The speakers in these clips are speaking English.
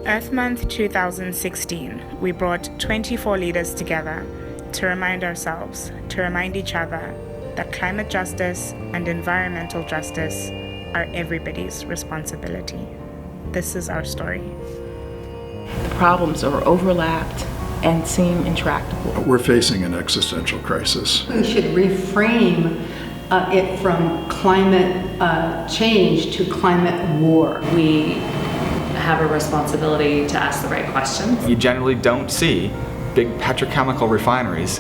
Earth Month 2016, we brought 24 leaders together to remind ourselves, to remind each other, that climate justice and environmental justice are everybody's responsibility. This is our story. The problems are overlapped and seem intractable. We're facing an existential crisis. We should reframe it from climate change to climate war. We have a responsibility to ask the right questions. You generally don't see big petrochemical refineries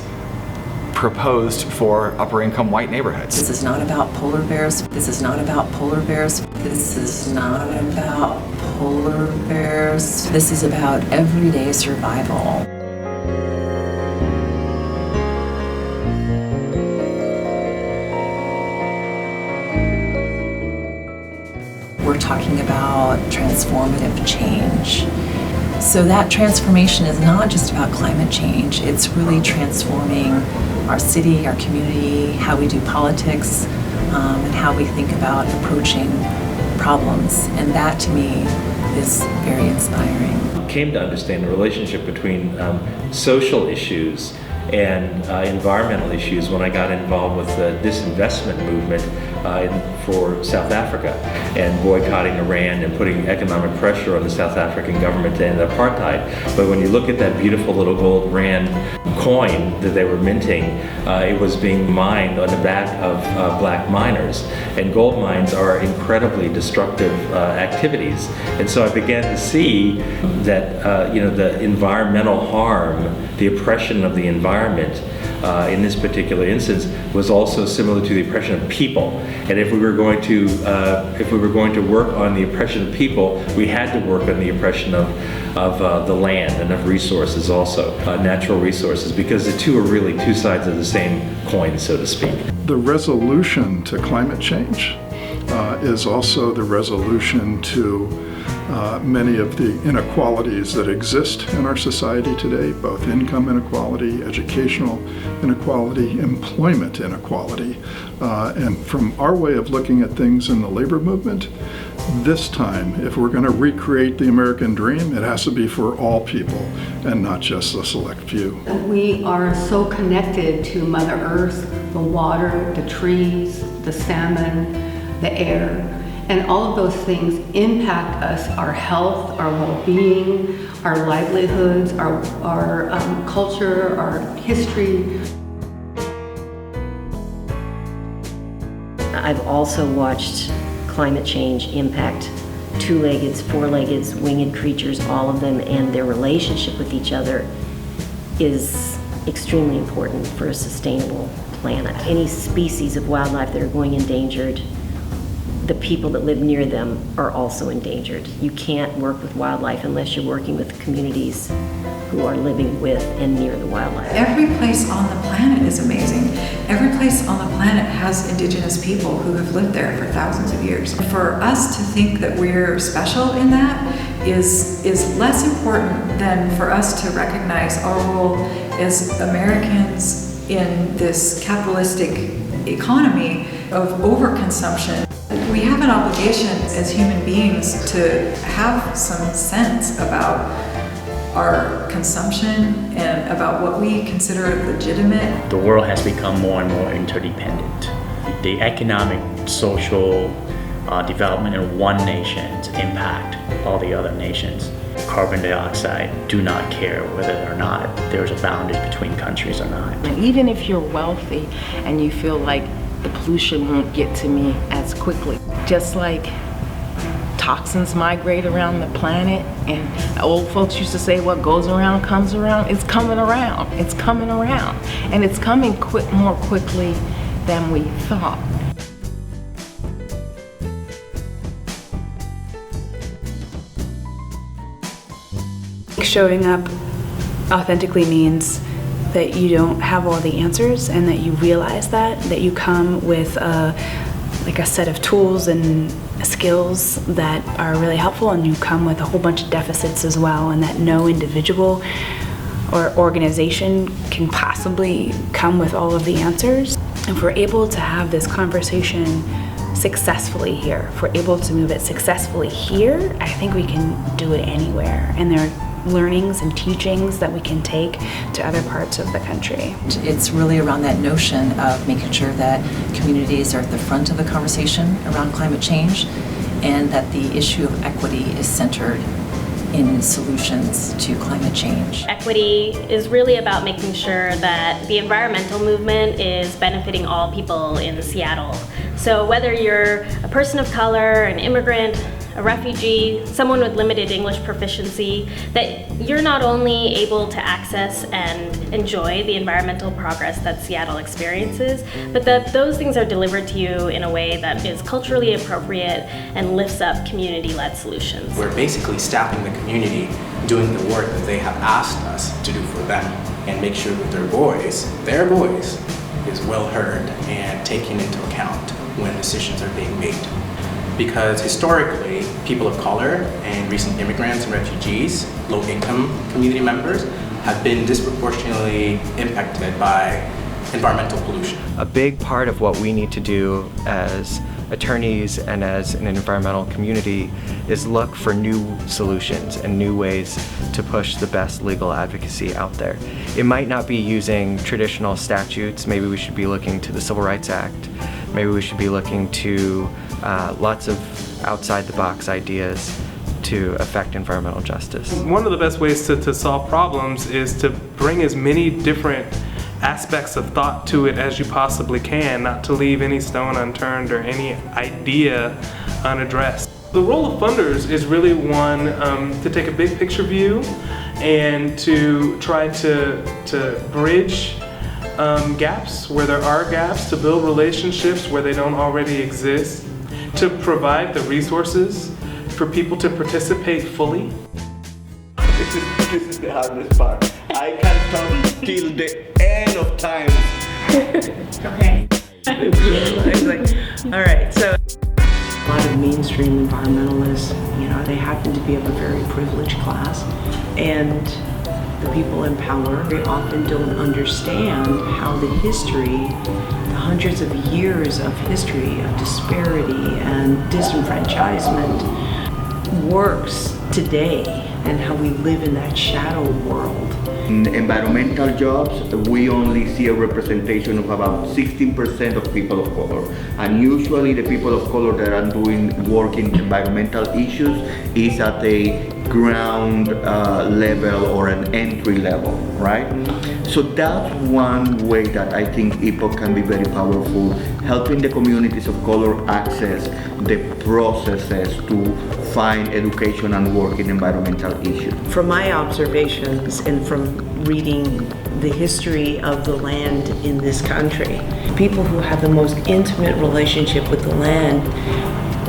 proposed for upper-income white neighborhoods. This is not about polar bears. This is not about polar bears. This is not about polar bears. This is about everyday survival. We're talking about transformative change. So that transformation is not just about climate change, it's really transforming our city, our community, how we do politics, and how we think about approaching problems. And that, to me, is very inspiring. I came to understand the relationship between social issues and environmental issues when I got involved with the disinvestment movement for South Africa and boycotting Iran and putting economic pressure on the South African government to end apartheid. But when you look at that beautiful little gold rand coin that they were minting, it was being mined on the back of black miners. And gold mines are incredibly destructive activities. And so I began to see that the environmental harm, the oppression of the environment in this particular instance was also similar to the oppression of people. And if we were going to work on the oppression of people, we had to work on the oppression of the land and of resources also, natural resources, because the two are really two sides of the same coin, so to speak. The resolution to climate change is also the resolution to many of the inequalities that exist in our society today, both income inequality, educational inequality, employment inequality. And from our way of looking at things in the labor movement, this time, if we're going to recreate the American dream, it has to be for all people and not just a select few. We are so connected to Mother Earth, the water, the trees, the salmon, the air. And all of those things impact us, our health, our well-being, our livelihoods, our culture, our history. I've also watched climate change impact two-leggeds, four-leggeds, winged creatures, all of them, and their relationship with each other is extremely important for a sustainable planet. Any species of wildlife that are going endangered, the people that live near them are also endangered. You can't work with wildlife unless you're working with communities who are living with and near the wildlife. Every place on the planet is amazing. Every place on the planet has indigenous people who have lived there for thousands of years. For us to think that we're special in that is less important than for us to recognize our role as Americans in this capitalistic economy of overconsumption. We have an obligation as human beings to have some sense about our consumption and about what we consider legitimate. The world has become more and more interdependent. The economic, social development in one nation impact all the other nations. Carbon dioxide do not care whether or not there's a boundary between countries or not. And even if you're wealthy and you feel like the pollution won't get to me as quickly, just like toxins migrate around the planet, and old folks used to say what goes around comes around. It's coming around. It's coming around. And it's coming more quickly than we thought. Showing up authentically means that you don't have all the answers, and that you realize that you come with a set of tools and skills that are really helpful, and you come with a whole bunch of deficits as well, and that no individual or organization can possibly come with all of the answers. If we're able to have this conversation successfully here, if we're able to move it successfully here, I think we can do it anywhere. And there are learnings and teachings that we can take to other parts of the country. It's really around that notion of making sure that communities are at the front of the conversation around climate change, and that the issue of equity is centered in solutions to climate change. Equity is really about making sure that the environmental movement is benefiting all people in Seattle. So whether you're a person of color, an immigrant, a refugee, someone with limited English proficiency, that you're not only able to access and enjoy the environmental progress that Seattle experiences, but that those things are delivered to you in a way that is culturally appropriate and lifts up community-led solutions. We're basically staffing the community doing the work that they have asked us to do for them, and make sure that their voice is well heard and taken into account when decisions are being made. Because historically, people of color and recent immigrants and refugees, low-income community members, have been disproportionately impacted by environmental pollution. A big part of what we need to do as attorneys and as an environmental community is look for new solutions and new ways to push the best legal advocacy out there. It might not be using traditional statutes. Maybe we should be looking to the Civil Rights Act. Maybe we should be looking to lots of outside-the-box ideas to affect environmental justice. One of the best ways to solve problems is to bring as many different aspects of thought to it as you possibly can, not to leave any stone unturned or any idea unaddressed. The role of funders is really one to take a big picture view and to try to bridge gaps where there are gaps, to build relationships where they don't already exist, to provide the resources for people to participate fully. This is the hardest part. I can talk till the end of time. Okay. All right, so a lot of mainstream environmentalists, they happen to be of a very privileged class, and the people in power very often don't understand how the history, the hundreds of years of history of disparity and disenfranchisement works today, and how we live in that shadow world. In environmental jobs, we only see a representation of about 16% of people of color. And usually the people of color that are doing work in environmental issues is at a ground level or an entry level, right? So that's one way that I think EPOC can be very powerful, helping the communities of color access the processes to find education and work in environmental issues. From my observations and from reading the history of the land in this country, people who have the most intimate relationship with the land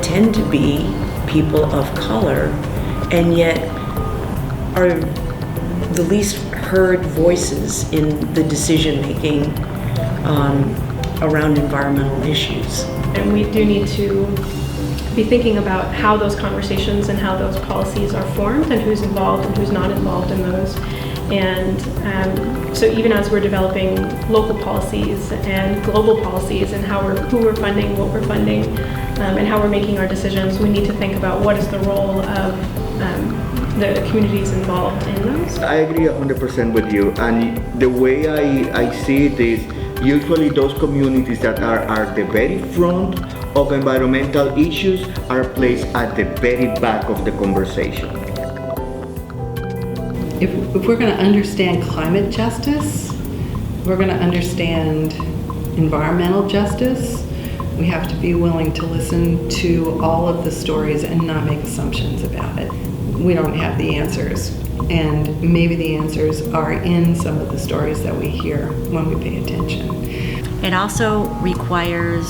tend to be people of color, and yet are the least heard voices in the decision making around environmental issues. And we do need to be thinking about how those conversations and how those policies are formed, and who's involved and who's not involved in those. And so even as we're developing local policies and global policies, and who we're funding, what we're funding, and how we're making our decisions, we need to think about what is the role of the communities involved in those. I agree 100% with you, and the way I see it is usually those communities that are at the very front of environmental issues are placed at the very back of the conversation. If we're going to understand climate justice, we're going to understand environmental justice, we have to be willing to listen to all of the stories and not make assumptions about it. We don't have the answers, and maybe the answers are in some of the stories that we hear when we pay attention. It also requires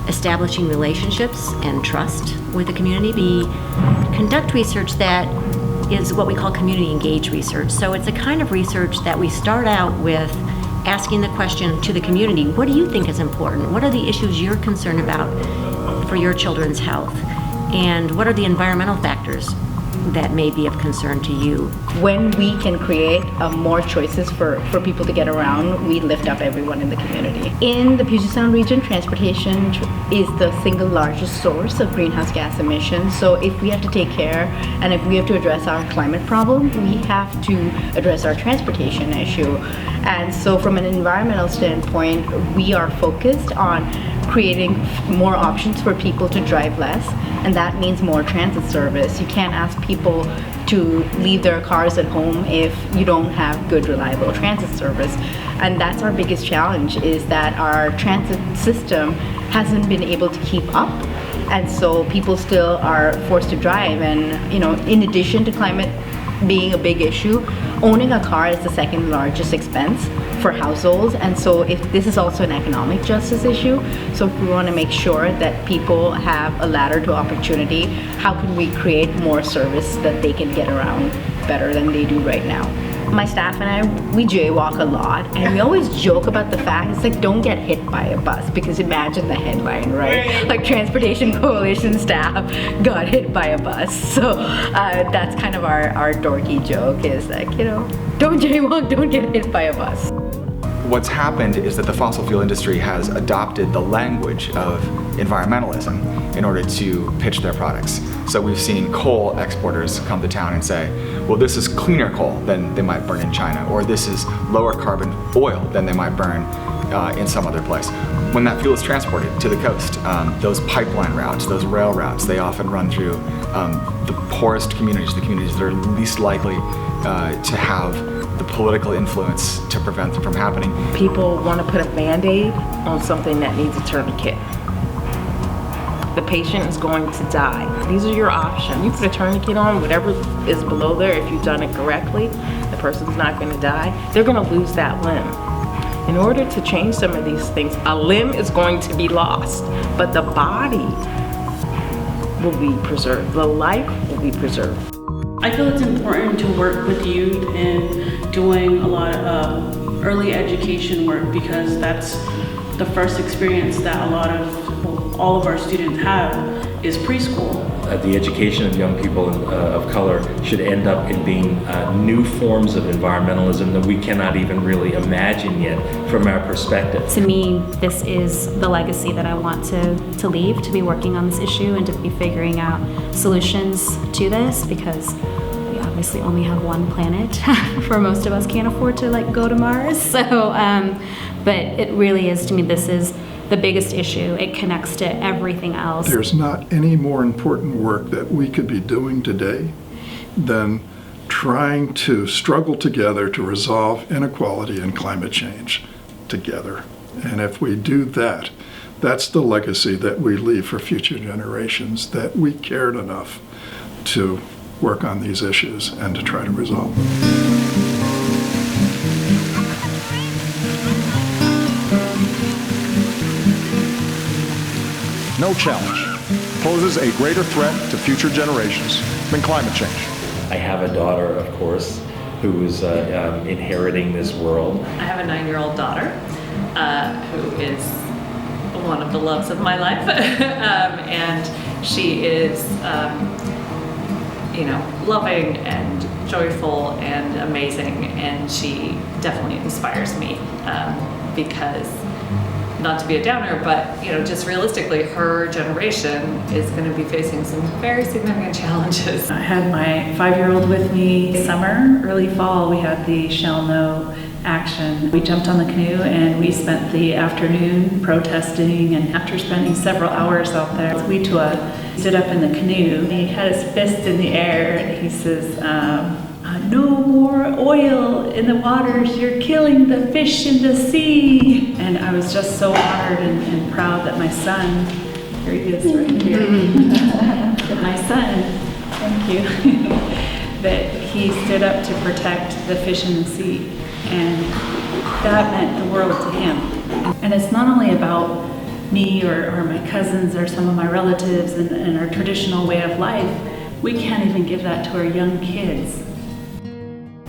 establishing relationships and trust with the community. We conduct research that is what we call community engaged research. So it's a kind of research that we start out with asking the question to the community, what do you think is important? What are the issues you're concerned about for your children's health? And what are the environmental factors that may be of concern to you. When we can create more choices for people to get around, we lift up everyone in the community. In the Puget Sound region, transportation is the single largest source of greenhouse gas emissions. So if we have to take care and if we have to address our climate problem, we have to address our transportation issue. And so from an environmental standpoint, we are focused on creating more options for people to drive less, and that means more transit service. You can't ask people to leave their cars at home if you don't have good, reliable transit service. And that's our biggest challenge, is that our transit system hasn't been able to keep up. And so people still are forced to drive. And, you know, in addition to climate being a big issue, owning a car is the second largest expense for households. And so if this is also an economic justice issue, so if we want to make sure that people have a ladder to opportunity, how can we create more service that they can get around better than they do right now? My staff and I, we jaywalk a lot, and we always joke about the fact, it's like, don't get hit by a bus, because imagine the headline, right? Like, Transportation Coalition staff got hit by a bus. So that's kind of our dorky joke, is like, you know, don't jaywalk, don't get hit by a bus. What's happened is that the fossil fuel industry has adopted the language of environmentalism in order to pitch their products. So we've seen coal exporters come to town and say, well, this is cleaner coal than they might burn in China, or this is lower carbon oil than they might burn in some other place. When that fuel is transported to the coast, those pipeline routes, those rail routes, they often run through the poorest communities, the communities that are least likely to have the political influence to prevent them from happening. People want to put a Band-Aid on something that needs a tourniquet. The patient is going to die. These are your options. You put a tourniquet on, whatever is below there, if you've done it correctly, the person's not going to die. They're going to lose that limb. In order to change some of these things, a limb is going to be lost, but the body will be preserved. The life will be preserved. I feel it's important to work with youth in doing a lot of early education work, because that's the first experience that all of our students have is preschool. The education of young people of color should end up in being new forms of environmentalism that we cannot even really imagine yet from our perspective. To me, this is the legacy that I want to leave, to be working on this issue and to be figuring out solutions to this, because we obviously only have one planet. For most of us, can't afford to go to Mars. So, but it really is, to me, this is the biggest issue. It connects to everything else. There's not any more important work that we could be doing today than trying to struggle together to resolve inequality and climate change together. And if we do that, that's the legacy that we leave for future generations, that we cared enough to work on these issues and to try to resolve them. No challenge poses a greater threat to future generations than climate change. I have a daughter, of course, who is inheriting this world. I have a 9-year-old daughter who is one of the loves of my life. And she is, loving and joyful and amazing. And she definitely inspires me because, not to be a downer, but just realistically, her generation is going to be facing some very significant challenges. I had my 5-year-old with me summer, early fall. We had the Shall No action. We jumped on the canoe and we spent the afternoon protesting, and after spending several hours out there, we stood up in the canoe. He had his fist in the air and he says, no more oil in the waters, you're killing the fish in the sea. And I was just so honored and proud that my son, here he is right here, that my son, thank you, that he stood up to protect the fish in the sea. And that meant the world to him. And it's not only about me or my cousins or some of my relatives and our traditional way of life. We can't even give that to our young kids.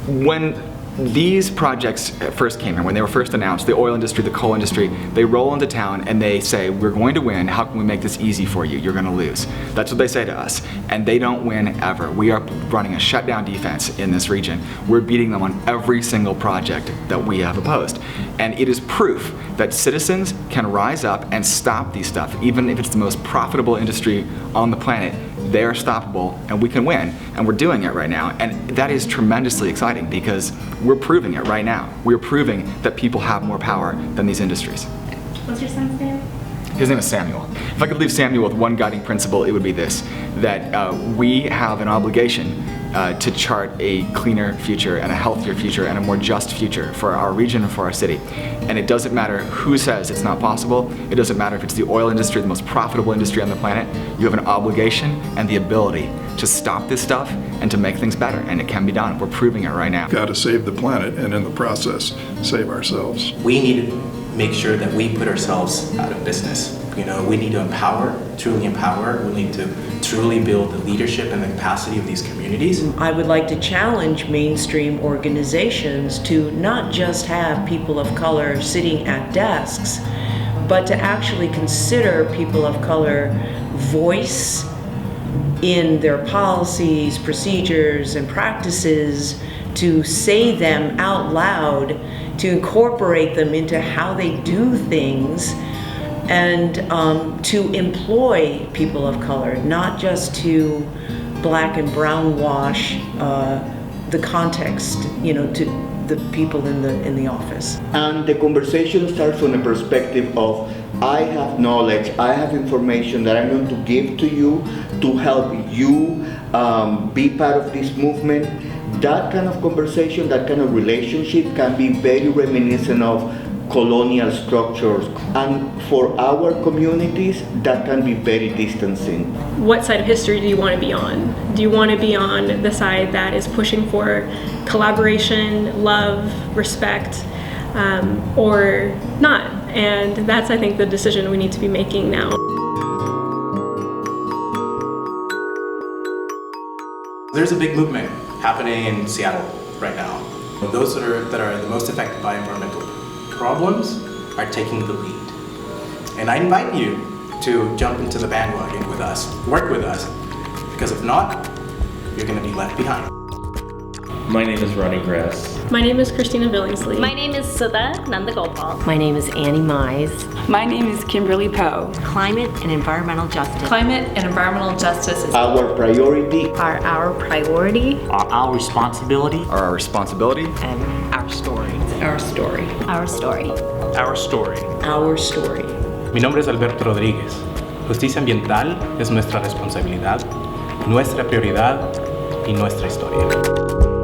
When these projects first came in, when they were first announced, the oil industry, the coal industry, they roll into town and they say, we're going to win, how can we make this easy for you? You're going to lose. That's what they say to us. And they don't win ever. We are running a shutdown defense in this region. We're beating them on every single project that we have opposed. And it is proof that citizens can rise up and stop these stuff, even if it's the most profitable industry on the planet. They are stoppable and we can win, and we're doing it right now. And that is tremendously exciting because we're proving it right now. We're proving that people have more power than these industries. What's your son's name? His name is Samuel. If I could leave Samuel with one guiding principle, it would be this, that we have an obligation to chart a cleaner future and a healthier future and a more just future for our region and for our city. And it doesn't matter who says it's not possible. It doesn't matter if it's the oil industry, the most profitable industry on the planet. You have an obligation and the ability to stop this stuff and to make things better, and it can be done. We're proving it right now. Got to save the planet, and in the process, save ourselves. We need to make sure that we put ourselves out of business. You know, we need to empower, truly empower. We need to truly build the leadership and the capacity of these communities. I would like to challenge mainstream organizations to not just have people of color sitting at desks, but to actually consider people of color voice in their policies, procedures, and practices, to say them out loud, to incorporate them into how they do things, and to employ people of color, not just to black and brown wash the context, you know, to the people in the office. And the conversation starts from a perspective of, I have knowledge, I have information that I'm going to give to you to help you be part of this movement. That kind of conversation, that kind of relationship can be very reminiscent of colonial structures, and for our communities that can be very distancing. What side of history do you want to be on? Do you want to be on the side that is pushing for collaboration, love, respect, or not? And that's, I think, the decision we need to be making now. There's a big movement happening in Seattle right now. Those that are the most affected by environmental problems are taking the lead. And I invite you to jump into the bandwagon with us, work with us, because if not, you're going to be left behind. My name is Ronnie Grass. My name is Christina Billingsley. My name is Sudha Nandagopal. My name is Annie Mize. My name is Kimberly Poe. Climate and environmental justice. Climate and environmental justice is our priority. Are our priority. Are our responsibility. Are our responsibility. And our story. Our story. Our story. Our story. Our story. Mi nombre es Alberto Rodríguez. Justicia ambiental es nuestra responsabilidad, nuestra prioridad y nuestra historia.